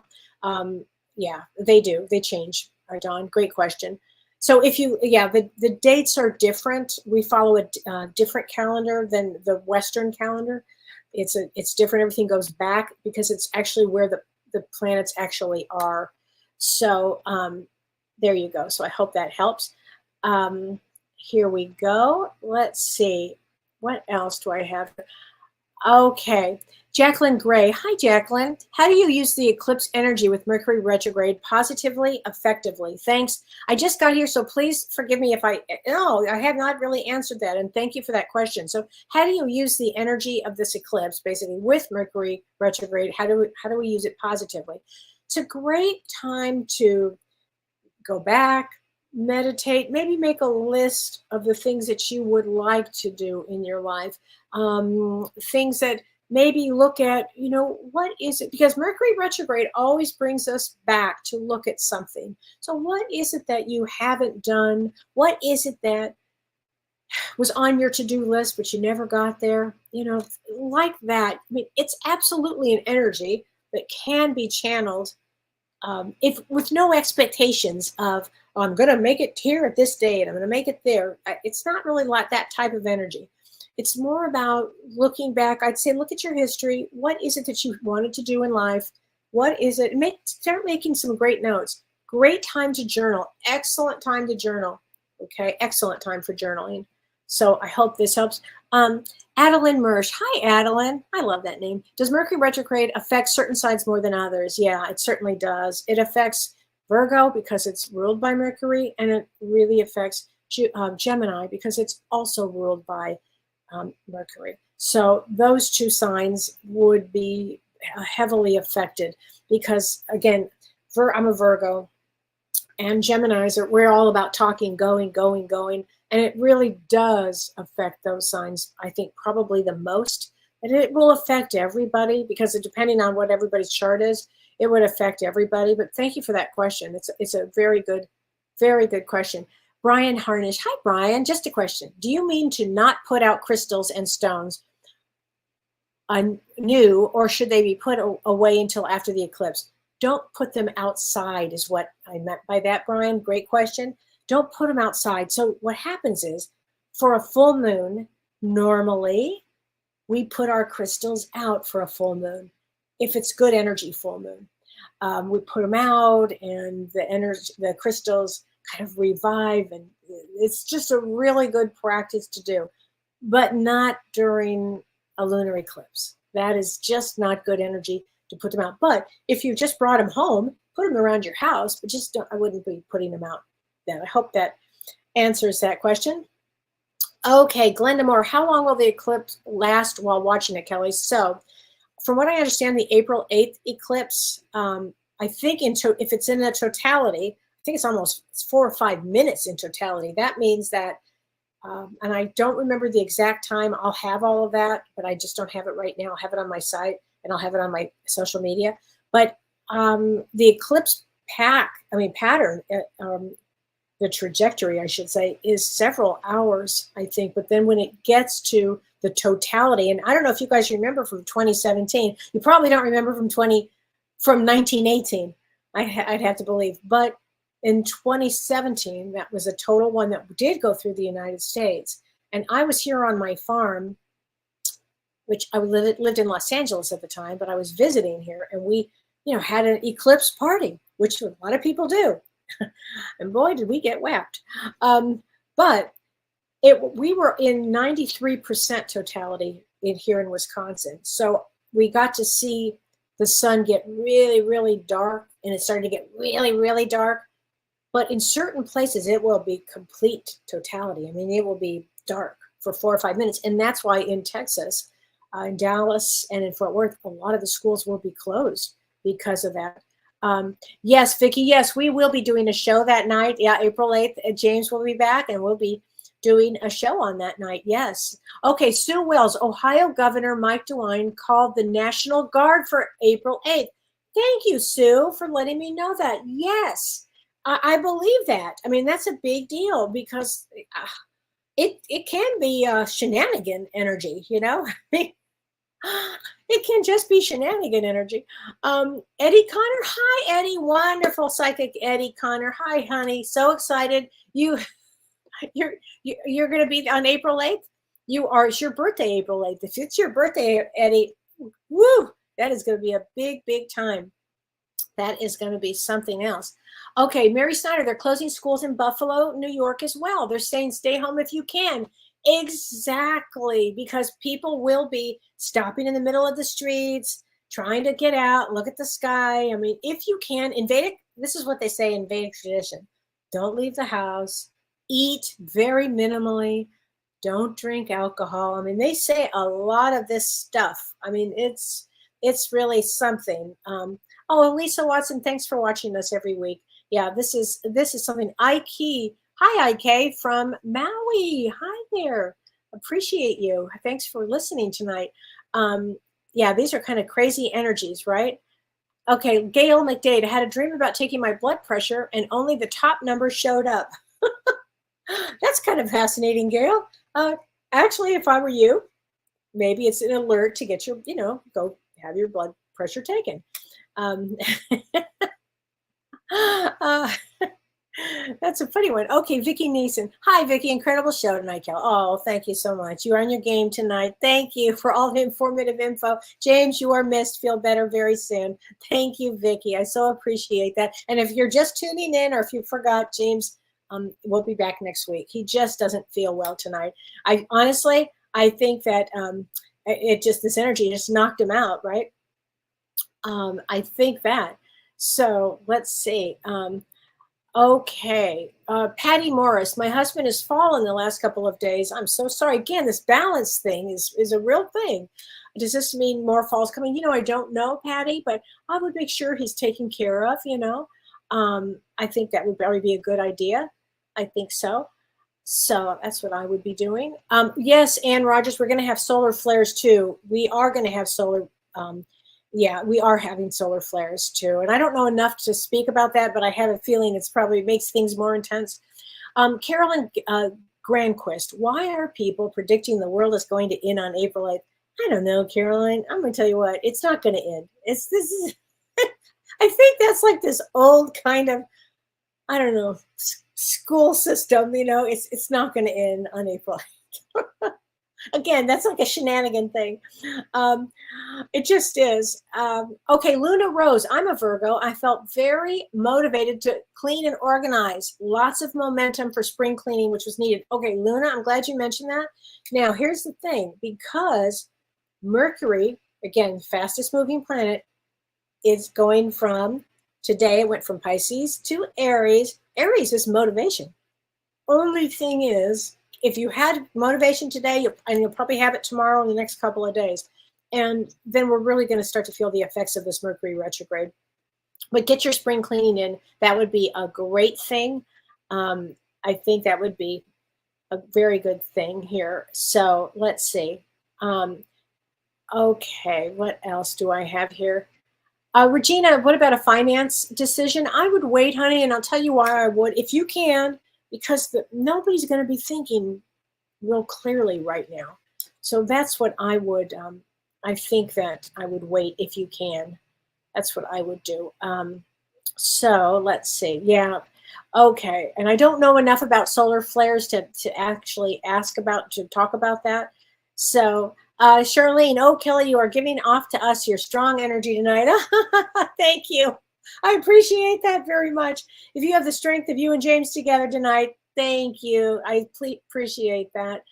Yeah, they do. They change. Don, great question. So if you, the dates are different. We follow a different calendar than the Western calendar. It's different. Everything goes back, because it's actually where the planets actually are. So there you go. So I hope that helps. Here we go. Let's see. What else do I have? Okay. Jacqueline Gray. Hi, Jacqueline. How do you use the eclipse energy with Mercury retrograde positively, effectively? Thanks. I just got here, so please forgive me if I have not really answered that. And thank you for that question. So how do you use the energy of this eclipse, basically, with Mercury retrograde? How do we use it positively? It's a great time to go back, meditate, maybe make a list of the things that you would like to do in your life. Things that maybe look at, what is it? Because Mercury retrograde always brings us back to look at something. So what is it that you haven't done? What is it that was on your to-do list, but you never got there? Like that. It's absolutely an energy that can be channeled if with no expectations of, I'm going to make it here at this date, I'm going to make it there. It's not really like that type of energy. It's more about looking back. I'd say look at your history. What is it that you wanted to do in life? What is it? Start making some great notes. Great time to journal. Excellent time to journal. Okay, excellent time for journaling. So I hope this helps. Adeline Mersch. Hi, Adeline. I love that name. Does Mercury retrograde affect certain signs more than others? Yeah, it certainly does. It affects Virgo because it's ruled by Mercury, and it really affects Gemini because it's also ruled by Mercury. So those two signs would be heavily affected because, again, I'm a Virgo, and Geminis we're all about talking, going. And it really does affect those signs, I think, probably the most. And it will affect everybody because depending on what everybody's chart is, it would affect everybody. But thank you for that question. It's a very good question. Brian Harnish. Hi, Brian. Just a question. Do you mean to not put out crystals and stones new, or should they be put away until after the eclipse? Don't put them outside is what I meant by that, Brian. Great question. Don't put them outside. So what happens is, for a full moon, normally we put our crystals out for a full moon. If it's good energy full moon, we put them out, and the crystals kind of revive, and it's just a really good practice to do, but not during a lunar eclipse. That is just not good energy to put them out. But if you just brought them home, put them around your house, but I wouldn't be putting them out then. I hope that answers that question. Okay, Glenda Moore, how long will the eclipse last while watching it, Kellee? So from what I understand, the April 8th eclipse, I think if it's in a totality, I think it's almost 4 or 5 minutes in totality. That means that, and I don't remember the exact time. I'll have all of that, but I just don't have it right now. I'll have it on my site, and I'll have it on my social media. But the eclipse pattern the trajectory, I should say, is several hours, I think. But then when it gets to the totality, and I don't know if you guys remember from 2017, you probably don't remember from 1918, I'd have to believe. But in 2017, that was a total one that did go through the United States. And I was here on my farm, which I lived in Los Angeles at the time, but I was visiting here, and we, had an eclipse party, which a lot of people do. And boy, did we get whacked. But we were in 93% totality here in Wisconsin. So we got to see the sun get really, really dark, and it started to get really, really dark. But in certain places, it will be complete totality. I mean, it will be dark for 4 or 5 minutes. And that's why in Texas, in Dallas, and in Fort Worth, a lot of the schools will be closed because of that. Yes, Vicki, yes, we will be doing a show that night. Yeah, April 8th, James will be back, and we'll be doing a show on that night. Yes. Okay, Sue Wells, Ohio Governor Mike DeWine called the National Guard for April 8th. Thank you, Sue, for letting me know that. Yes, I believe that. I mean, that's a big deal because it can be shenanigan energy, It can just be shenanigan energy. Eddie Connor, hi Eddie, wonderful psychic Eddie Connor. Hi, honey, so excited. You're going to be on April 8th. It's your birthday, April 8th. If it's your birthday, Eddie, woo, that is going to be a big, big time. That is going to be something else. Okay, Mary Snyder, they're closing schools in Buffalo, New York as well. They're saying stay home if you can. Exactly, because people will be stopping in the middle of the streets, trying to get out, look at the sky. I mean, if you can, this is what they say in Vedic tradition. Don't leave the house, eat very minimally, don't drink alcohol. I mean, they say a lot of this stuff. I mean, it's really something. Lisa Watson, thanks for watching us every week. Yeah, this is something. Hi, IK from Maui. Hi there. Appreciate you. Thanks for listening tonight. Yeah, these are kind of crazy energies, right? Okay, Gail McDade, I had a dream about taking my blood pressure and only the top number showed up. That's kind of fascinating, Gail. Actually, if I were you, maybe it's an alert to get your, go have your blood pressure taken. That's a funny one. Okay, Vicki Neeson. Hi, Vicki. Incredible show tonight, Kel. Oh, thank you so much. You are on your game tonight. Thank you for all the informative info. James, you are missed. Feel better very soon. Thank you, Vicki. I so appreciate that. And if you're just tuning in or if you forgot, James will be back next week. He just doesn't feel well tonight. I think that this energy just knocked him out, right? I think that. So let's see. Okay. Patty Morris, my husband has fallen the last couple of days. I'm so sorry. Again, this balance thing is a real thing. Does this mean more falls coming? I don't know, Patty, but I would make sure he's taken care of, I think that would probably be a good idea. I think so. So that's what I would be doing. Yes, Ann Rogers, we're going to have solar flares too. We are going to have solar we are having solar flares too. And I don't know enough to speak about that, but I have a feeling it's probably makes things more intense. Carolyn Granquist, why are people predicting the world is going to end on April 8th? I don't know, Caroline. I'm going to tell you what, it's not going to end. I think that's like this old kind of, I don't know, school system, it's not going to end on April 8th. Again, that's like a shenanigan thing. It just is. Okay, Luna Rose, I'm a Virgo. I felt very motivated to clean and organize. Lots of momentum for spring cleaning, which was needed. Okay, Luna, I'm glad you mentioned that. Now, here's the thing. Because Mercury, again, fastest moving planet, is going from, today it went from Pisces to Aries. Aries is motivation. Only thing is, if you had motivation today, you'll probably have it tomorrow in the next couple of days. And then we're really going to start to feel the effects of this Mercury retrograde. But get your spring cleaning in. That would be a great thing. I think that would be a very good thing here. So let's see. Okay, what else do I have here? Regina, what about a finance decision? I would wait, honey, and I'll tell you why I would. If you can, because nobody's going to be thinking real clearly right now. So that's what I would, I think that I would wait if you can. That's what I would do. So let's see. Yeah. Okay. And I don't know enough about solar flares to actually to talk about that. So, Charlene, oh, Kellee, you are giving off to us your strong energy tonight. Thank you. I appreciate that very much. If you have the strength of you and James together tonight, thank you. I appreciate that.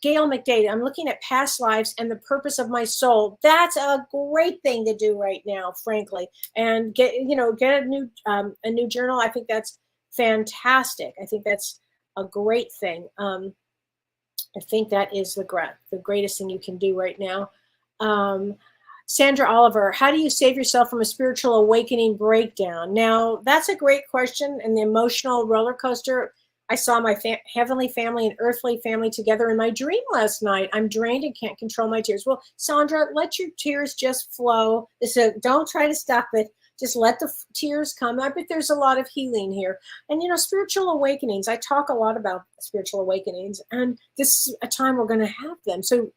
Gail McDade, I'm looking at past lives and the purpose of my soul. That's a great thing to do right now, frankly. And get a new journal. I think that's fantastic. I think that's a great thing. I think that is the greatest thing you can do right now. Sandra Oliver, how do you save yourself from a spiritual awakening breakdown? Now, that's a great question. And the emotional roller coaster, I saw my heavenly family and earthly family together in my dream last night. I'm drained and can't control my tears. Well, Sandra, let your tears just flow. So don't try to stop it. Just let the tears come. I bet there's a lot of healing here. And, spiritual awakenings, I talk a lot about spiritual awakenings, and this is a time we're going to have them. So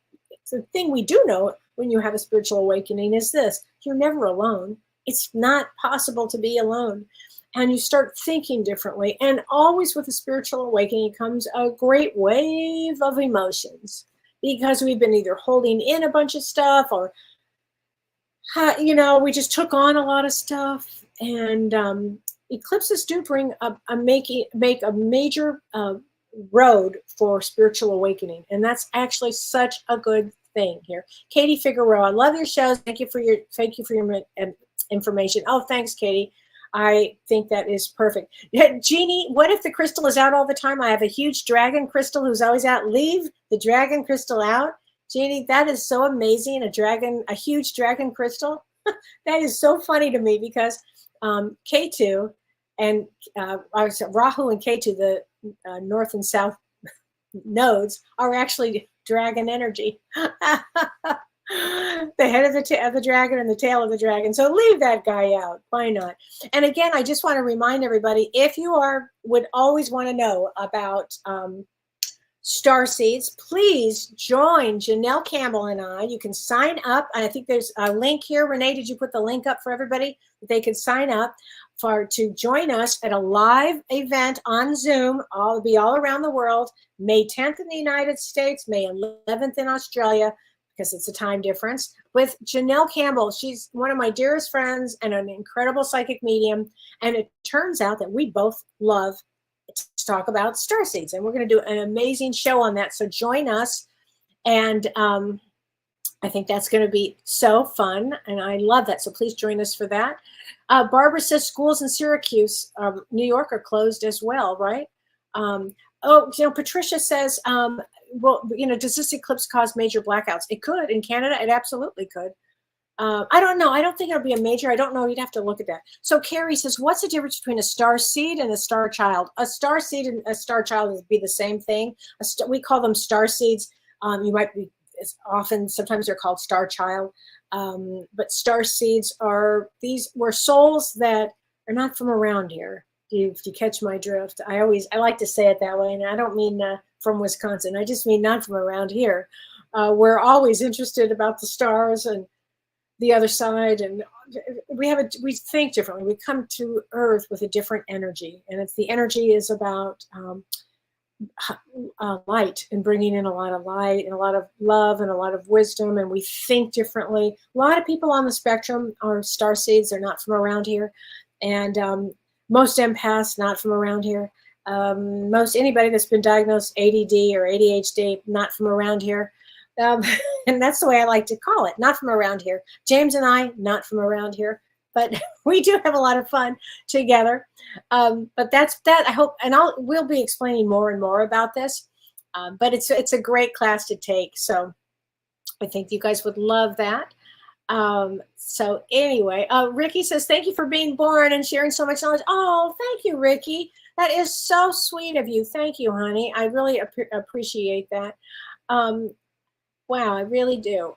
the thing we do know when you have a spiritual awakening is this: you're never alone. It's not possible to be alone. And you start thinking differently. And always with a spiritual awakening comes a great wave of emotions, because we've been either holding in a bunch of stuff, or we just took on a lot of stuff. And eclipses do bring make a major road for spiritual awakening, and that's actually such a good thing here. Katie Figueroa, I love your shows. Thank you for your information. Oh, thanks, Katie. I think that is perfect. Jeannie, what if the crystal is out all the time? I have a huge dragon crystal who's always out. Leave the dragon crystal out. Jeannie, that is so amazing. A huge dragon crystal. That is so funny to me, because K2 and Rahu and K2, the north and south nodes, are actually dragon energy. The head of the dragon and the tail of the dragon. So leave that guy out. Why not? And again, I just want to remind everybody, if you would always want to know about star seeds, please join Janelle Campbell and I. You can sign up. I think there's a link here. Renee, did you put the link up for everybody that they could sign up to join us at a live event on Zoom? It'll be all around the world. May 10th in the United States, May 11th in Australia, because it's a time difference, with Janelle Campbell. She's one of my dearest friends and an incredible psychic medium. And it turns out that we both love to talk about starseeds, and we're going to do an amazing show on that. So join us. And I think that's going to be so fun, and I love that. So please join us for that. Barbara says schools in Syracuse, New York, are closed as well, right? Patricia says, does this eclipse cause major blackouts? It could. In Canada, it absolutely could. I don't know. I don't think it'll be a major. I don't know. You'd have to look at that. So Carrie says, what's the difference between a star seed and a star child? A star seed and a star child would be the same thing. We call them star seeds. Sometimes they're called star child. But star seeds were souls that are not from around here. If you catch my drift, I like to say it that way. And I don't mean from Wisconsin. I just mean not from around here. We're always interested about the stars and the other side, and we think differently. We come to Earth with a different energy, and the energy is about light, and bringing in a lot of light and a lot of love and a lot of wisdom, and we think differently. A lot of people on the spectrum are starseeds. They're not from around here, and most empaths not from around here. Most anybody that's been diagnosed ADD or ADHD not from around here. And that's the way I like to call it, not from around here. James and I, not from around here, but we do have a lot of fun together. But that's that. I hope, and we'll be explaining more and more about this. But it's a great class to take. So I think you guys would love that. So anyway, Ricky says, thank you for being born and sharing so much knowledge. Oh, thank you, Ricky. That is so sweet of you. Thank you, honey. I really appreciate that. Wow, I really do.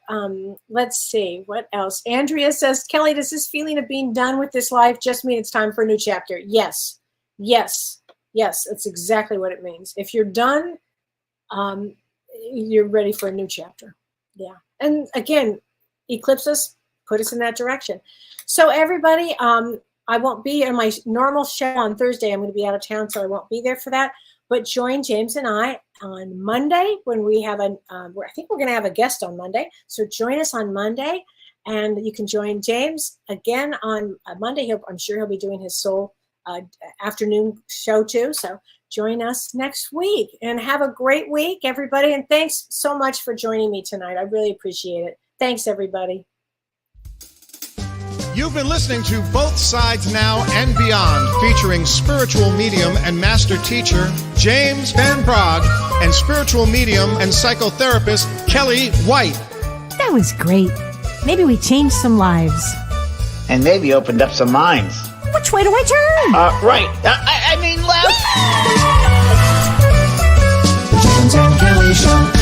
Let's see, what else? Andrea says, Kellee, does this feeling of being done with this life just mean it's time for a new chapter? Yes, yes, Yes, that's exactly what it means. If you're done, you're ready for a new chapter. Yeah. And again, eclipses put us in that direction. So everybody, I won't be in my normal show on Thursday. I'm going to be out of town, so I won't be there for that. But join James and I on Monday when we have I think we're going to have a guest on Monday. So join us on Monday, and you can join James again on Monday. I'm sure he'll be doing his soul afternoon show too. So join us next week, and have a great week, everybody. And thanks so much for joining me tonight. I really appreciate it. Thanks, everybody. You've been listening to Both Sides Now and Beyond, featuring spiritual medium and master teacher James Van Praagh and spiritual medium and psychotherapist Kellee White. That was great. Maybe we changed some lives. And maybe opened up some minds. Which way do I turn? Right. I mean left. The James and Kellee Show.